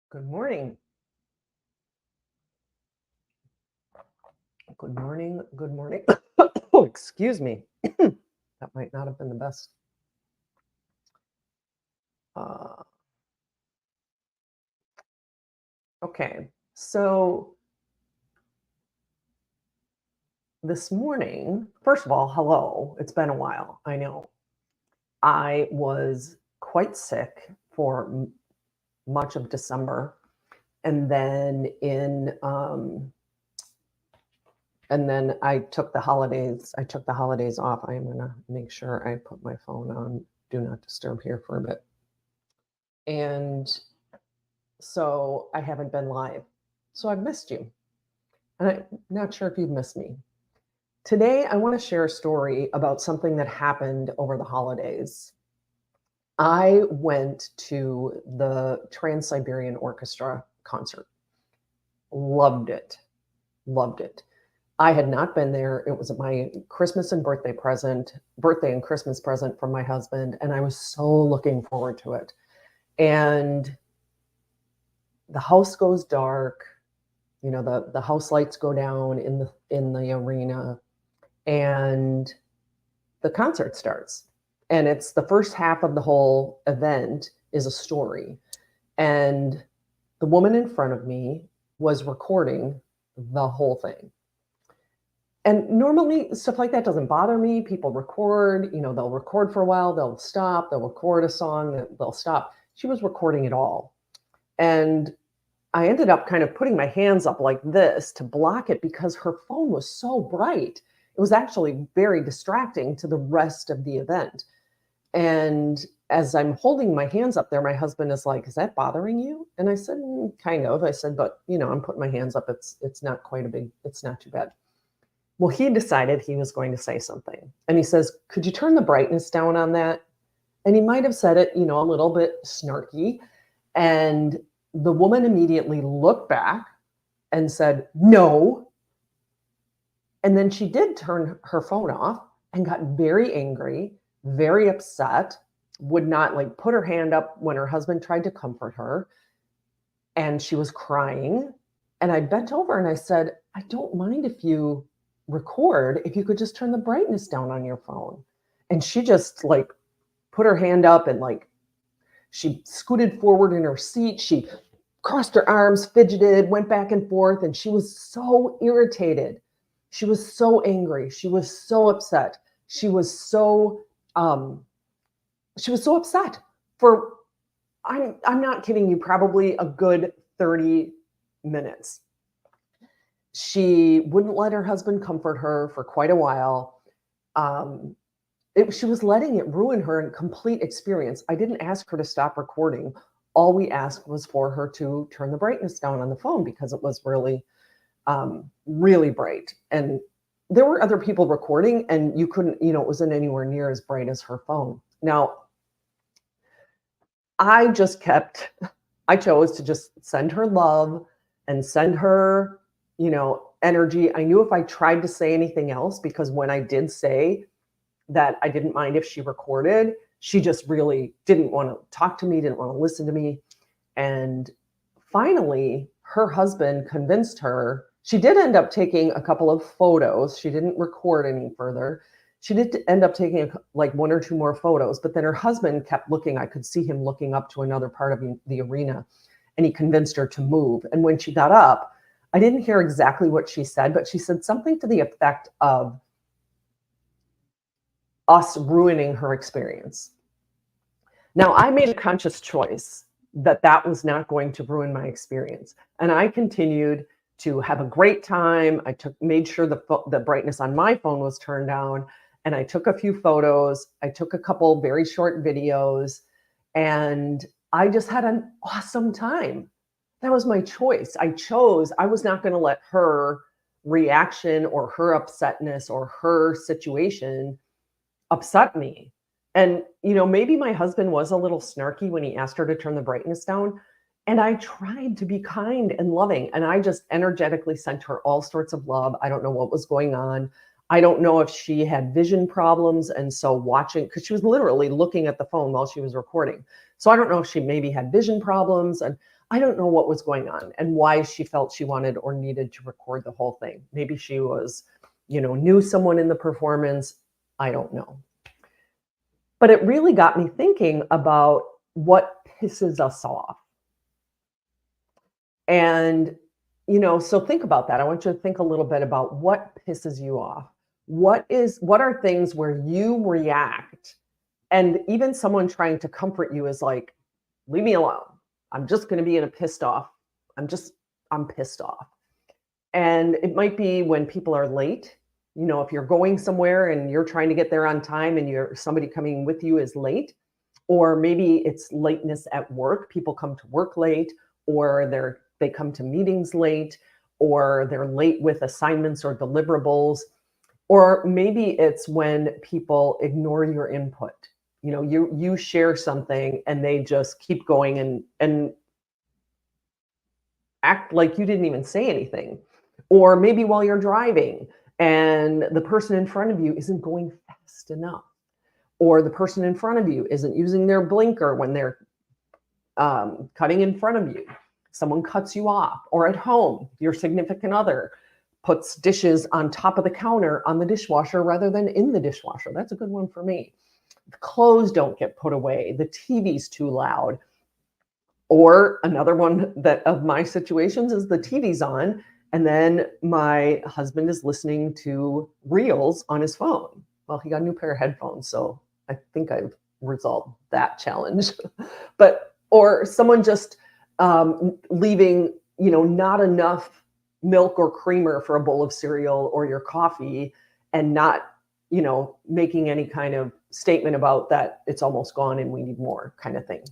Good morning. Good morning. Good morning. Oh, excuse me. That might not have been the best. Uh, okay. So this morning, first of all, hello. It's been a while. I know. I was quite sick for much of December. And then I took the holidays. I took the holidays off. I'm gonna make sure I put my phone on do not disturb here for a bit. And so I haven't been live. So I've missed you. And I'm not sure if you've missed me. Today, I want to share a story about something that happened over the holidays. I went to the Trans Siberian Orchestra concert. Loved it. Loved it. I had not been there. It was my Christmas and birthday and Christmas present from my husband. And I was so looking forward to it. And the house goes dark. The house lights go down in the arena, and the concert starts. And it's the first half of the whole event is a story. And the woman in front of me was recording the whole thing. And normally stuff like that doesn't bother me. People record, they'll record for a while, they'll stop, they'll record a song, they'll stop. She was recording it all. And I ended up kind of putting my hands up like this to block it because her phone was so bright. It was actually very distracting to the rest of the event. And as I'm holding my hands up there, my husband is like, "Is that bothering you?" And I said, "Kind of." I said, "But, I'm putting my hands up. It's not it's not too bad." Well, he decided he was going to say something. And he says, "Could you turn the brightness down on that?" And he might have said it, a little bit snarky. And the woman immediately looked back and said, "No." And then she did turn her phone off and got very angry, very upset, would not put her hand up when her husband tried to comfort her. And she was crying. And I bent over and I said, "I don't mind if you record, if you could just turn the brightness down on your phone." And she just put her hand up and she scooted forward in her seat. She crossed her arms, fidgeted, went back and forth, and she was so irritated. She was so angry. She was so upset. She was so upset for I'm not kidding you, probably a good 30 minutes. She wouldn't let her husband comfort her for quite a while. She was letting it ruin her complete experience. I didn't ask her to stop recording. All we asked was for her to turn the brightness down on the phone because it was really, really bright. And there were other people recording and you couldn't, it wasn't anywhere near as bright as her phone. Now, I chose to just send her love and send her, energy. I knew if I tried to say anything else, because when I did say that I didn't mind if she recorded, she just really didn't want to talk to me, didn't want to listen to me. And finally, her husband convinced her. She did end up taking a couple of photos. She didn't record any further. She did end up taking one or two more photos, but then her husband kept looking. I could see him looking up to another part of the arena, and he convinced her to move. And when she got up, I didn't hear exactly what she said, but she said something to the effect of us ruining her experience. Now, I made a conscious choice that was not going to ruin my experience. And I continued to have a great time. Made sure the brightness on my phone was turned down. And I took a few photos. I took a couple very short videos. And I just had an awesome time. That was my choice. I was not going to let her reaction or her upsetness or her situation upset me. And, maybe my husband was a little snarky when he asked her to turn the brightness down. And I tried to be kind and loving. And I just energetically sent her all sorts of love. I don't know what was going on. I don't know if she had vision problems. And so because she was literally looking at the phone while she was recording. So I don't know if she maybe had vision problems. And I don't know what was going on and why she felt she wanted or needed to record the whole thing. Maybe she was, knew someone in the performance. I don't know. But it really got me thinking about what pisses us off. And, so think about that. I want you to think a little bit about what pisses you off. What are things where you react and even someone trying to comfort you is like, leave me alone. I'm just going to be in a pissed off. I'm pissed off. And it might be when people are late. If you're going somewhere and you're trying to get there on time and somebody coming with you is late, or maybe it's lateness at work. People come to work late, or they come to meetings late, or they're late with assignments or deliverables. Or maybe it's when people ignore your input. You share something and they just keep going and act like you didn't even say anything. Or maybe while you're driving and the person in front of you isn't going fast enough, or the person in front of you isn't using their blinker when they're cutting in front of you. Someone cuts you off, or at home, your significant other puts dishes on top of the counter on the dishwasher rather than in the dishwasher. That's a good one for me. The clothes don't get put away. The TV's too loud. Or another one of my situations is the TV's on, and then my husband is listening to reels on his phone. Well, he got a new pair of headphones, so I think I've resolved that challenge. Or someone just leaving, not enough milk or creamer for a bowl of cereal or your coffee, and not, making any kind of statement about that it's almost gone and we need more kind of thing.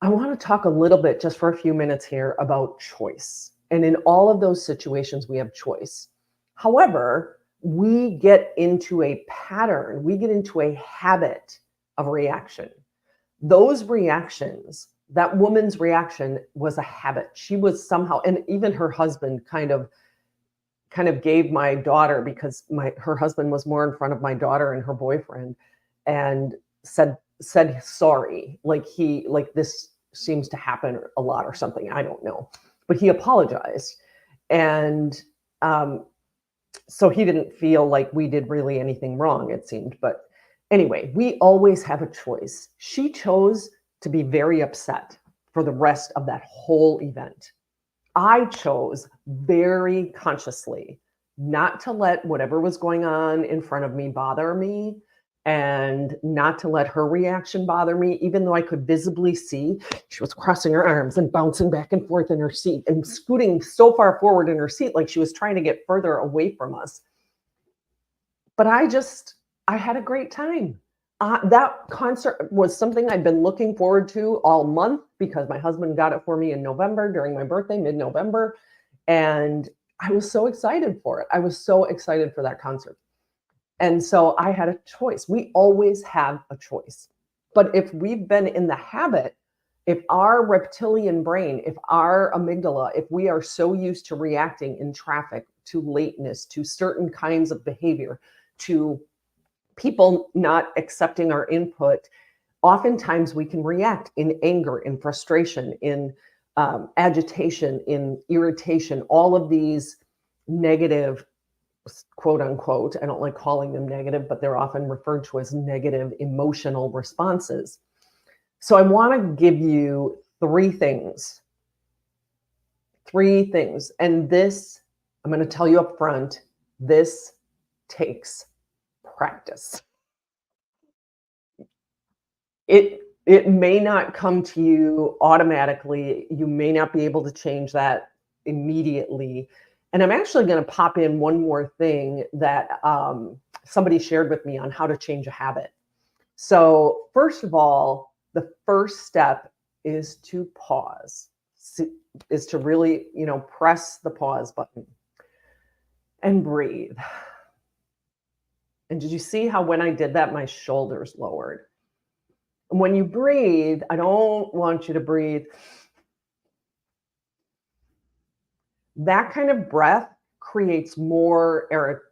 I want to talk a little bit just for a few minutes here about choice. And in all of those situations, we have choice. However, we get into a pattern, we get into a habit of reaction. Those reactions, that woman's reaction was a habit. She was somehow, and even her husband kind of gave my daughter, because her husband was more in front of my daughter and her boyfriend, and said sorry, like this seems to happen a lot or something. I don't know, but he apologized, and so he didn't feel like we did really anything wrong, it seemed. But anyway, we always have a choice. She chose to be very upset for the rest of that whole event. I chose very consciously not to let whatever was going on in front of me bother me, and not to let her reaction bother me, even though I could visibly see she was crossing her arms and bouncing back and forth in her seat and scooting so far forward in her seat, like she was trying to get further away from us. But I had a great time. That concert was something I'd been looking forward to all month, because my husband got it for me in November during my birthday, mid-November. And I was so excited for it. I was so excited for that concert. And so I had a choice. We always have a choice. But if we've been in the habit, if our reptilian brain, if our amygdala, if we are so used to reacting in traffic, to lateness, to certain kinds of behavior, to people not accepting our input, oftentimes we can react in anger, in frustration, in agitation, in irritation, all of these negative, quote unquote, I don't like calling them negative, but they're often referred to as negative emotional responses. So I want to give you three things. And this, I'm going to tell you up front, this takes practice. It may not come to you automatically. You may not be able to change that immediately. And I'm actually going to pop in one more thing that somebody shared with me on how to change a habit. So first of all, the first step is to pause, is to really, press the pause button and breathe. And did you see how when I did that, my shoulders lowered? And when you breathe, I don't want you to breathe. That kind of breath creates more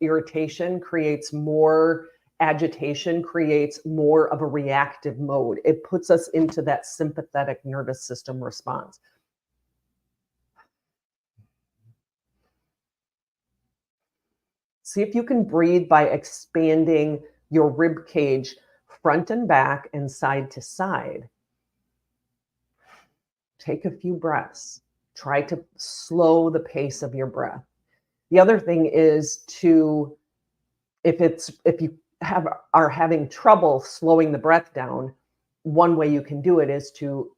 irritation, creates more agitation, creates more of a reactive mode. It puts us into that sympathetic nervous system response. See if you can breathe by expanding your rib cage front and back and side to side. Take a few breaths. Try to slow the pace of your breath. The other thing is to, if you are having trouble slowing the breath down, one way you can do it is to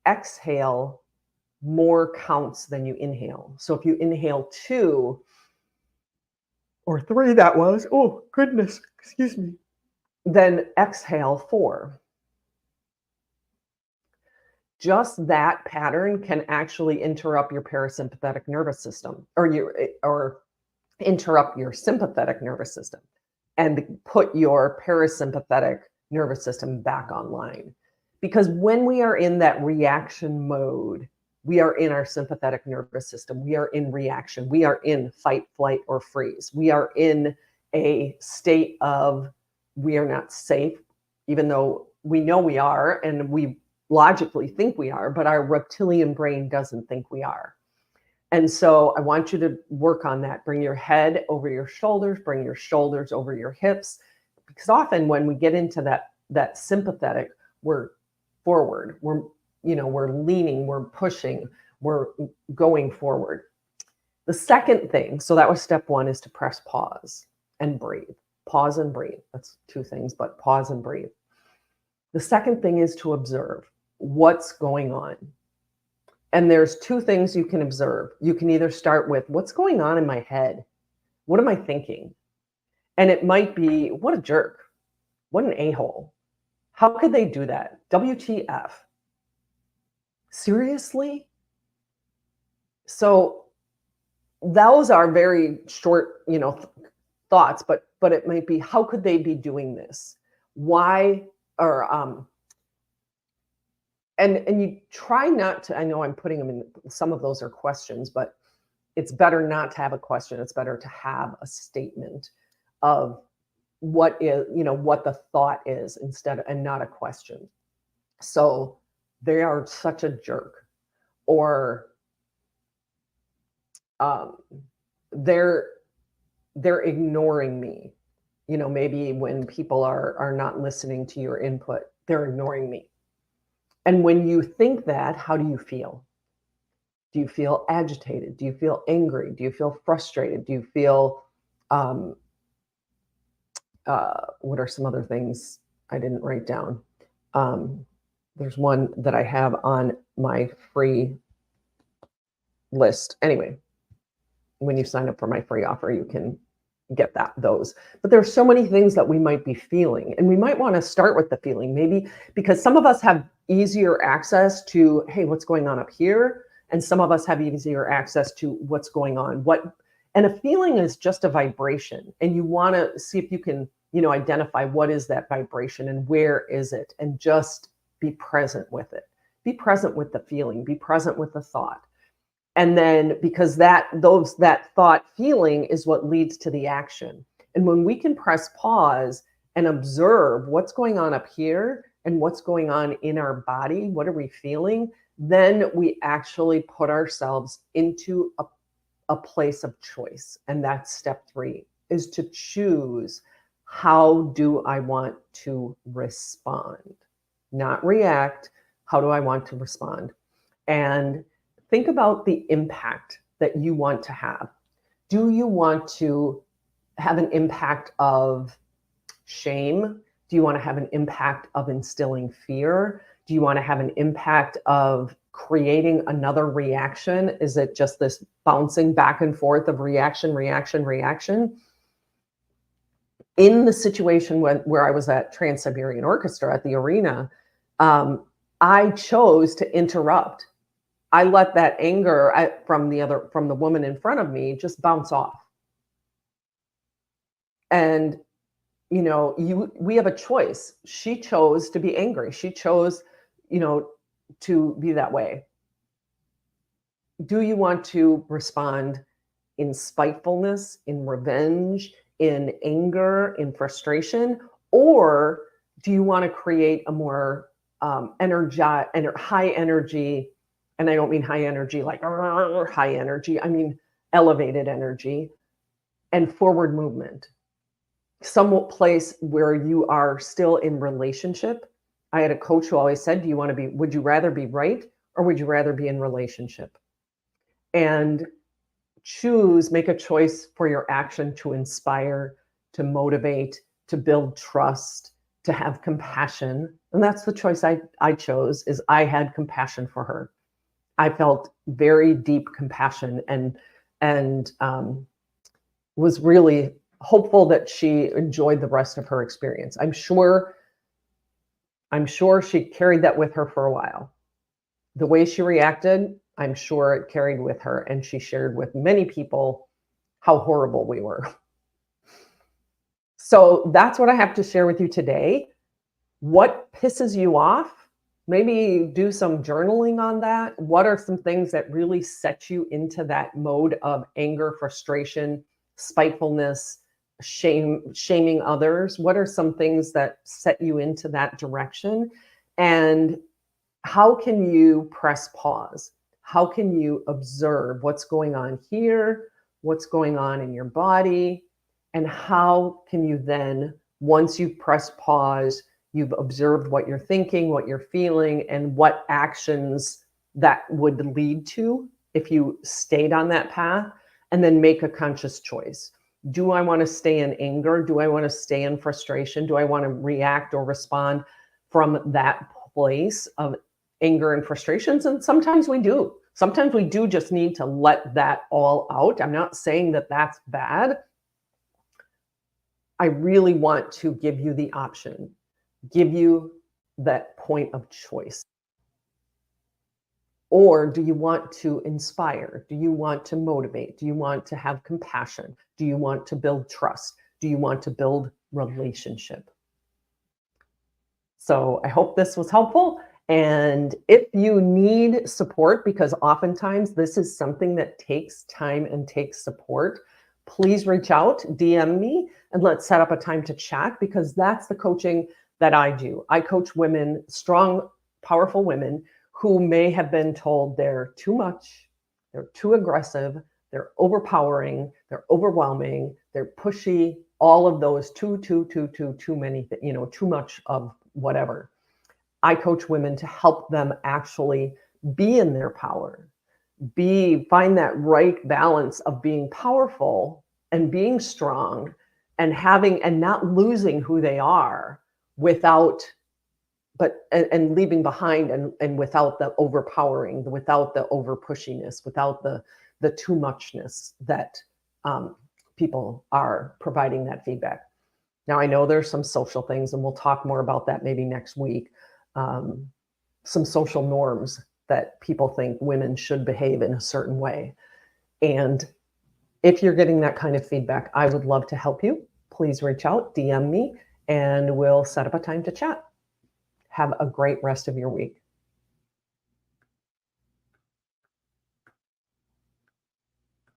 exhale more counts than you inhale. So if you inhale 2 or 3, that was, oh goodness, excuse me, then exhale 4. Just that pattern can actually interrupt your parasympathetic nervous system, or interrupt your sympathetic nervous system and put your parasympathetic nervous system back online. Because when we are in that reaction mode, we are in our sympathetic nervous system. We are in reaction. We are in fight, flight, or freeze. We are in a state of we are not safe, even though we know we are and we logically think we are, but our reptilian brain doesn't think we are. And so I want you to work on that. Bring your head over your shoulders, bring your shoulders over your hips, because often when we get into that sympathetic, we're forward, we're leaning, we're pushing, we're going forward. The second thing, so that was step 1, is to press pause and breathe. Pause and breathe. That's 2 things, but pause and breathe. The second thing is to observe what's going on. And there's 2 things you can observe. You can either start with what's going on in my head? What am I thinking? And it might be, what a jerk. What an a-hole. How could they do that? WTF. Seriously? So those are very short, thoughts, but it might be, how could they be doing this? Why? Or and you try not to, I know I'm putting them in, some of those are questions, but it's better not to have a question. It's better to have a statement of what is, what the thought is and not a question. So they are such a jerk, or they're ignoring me. Maybe when people are not listening to your input, they're ignoring me. And when you think that, how do you feel? Do you feel agitated? Do you feel angry? Do you feel frustrated? Do you feel, what are some other things I didn't write down? There's one that I have on my free list. Anyway, when you sign up for my free offer, you can get those. But there's so many things that we might be feeling, and we might want to start with the feeling, maybe because some of us have easier access to, hey, what's going on up here? And some of us have easier access to what's going on. And a feeling is just a vibration, and you want to see if you can, identify what is that vibration and where is it, and just be present with it. Be present with the feeling, be present with the thought. And then, because that thought feeling is what leads to the action. And when we can press pause and observe what's going on up here and what's going on in our body, what are we feeling? Then we actually put ourselves into a place of choice. And that's step 3, is to choose, how do I want to respond? Not react. How do I want to respond? And think about the impact that you want to have. Do you want to have an impact of shame? Do you want to have an impact of instilling fear? Do you want to have an impact of creating another reaction? Is it just this bouncing back and forth of reaction, reaction, reaction? In the situation where I was at Trans-Siberian Orchestra at the arena, I chose to interrupt. I let that anger from the woman in front of me just bounce off. And, we have a choice. She chose to be angry. She chose, to be that way. Do you want to respond in spitefulness, in revenge, in anger, in frustration? Or do you want to create a more high energy, and I don't mean high energy like high energy, I mean elevated energy, and forward movement. Some place where you are still in relationship. I had a coach who always said, would you rather be right or would you rather be in relationship? And make a choice for your action to inspire, to motivate, to build trust, to have compassion. And that's the choice I chose, is I had compassion for her. I felt very deep compassion and was really hopeful that she enjoyed the rest of her experience. I'm sure she carried that with her for a while. The way she reacted, I'm sure it carried with her, and she shared with many people how horrible we were. So that's what I have to share with you today. What pisses you off? Maybe do some journaling on that. What are some things that really set you into that mode of anger, frustration, spitefulness, shaming others? What are some things that set you into that direction? And how can you press pause? How can you observe what's going on here, what's going on in your body, and how can you then, once you press pause, you've observed what you're thinking, what you're feeling, and what actions that would lead to if you stayed on that path, and then make a conscious choice. Do I want to stay in anger? Do I want to stay in frustration? Do I want to react or respond from that place of anger and frustrations? And sometimes we do. Sometimes we do just need to let that all out. I'm not saying that that's bad. I really want to give you the option, give you that point of choice. Or do you want to inspire? Do you want to motivate? Do you want to have compassion? Do you want to build trust? Do you want to build relationship? So I hope this was helpful. And if you need support, because oftentimes this is something that takes time and takes support, please reach out, DM me, and let's set up a time to chat, because that's the coaching that I do. I coach women, strong, powerful women who may have been told they're too much, they're too aggressive, they're overpowering, they're overwhelming, they're pushy, all of those too many, too much of whatever. I coach women to help them actually be in their power, find that right balance of being powerful and being strong and not losing who they are and leaving behind and without the overpowering, without the over pushiness, without the too muchness that people are providing that feedback. Now, I know there's some social things, and we'll talk more about that maybe next week. Some social norms that people think women should behave in a certain way. And if you're getting that kind of feedback, I would love to help you. Please reach out, DM me, and we'll set up a time to chat. Have a great rest of your week.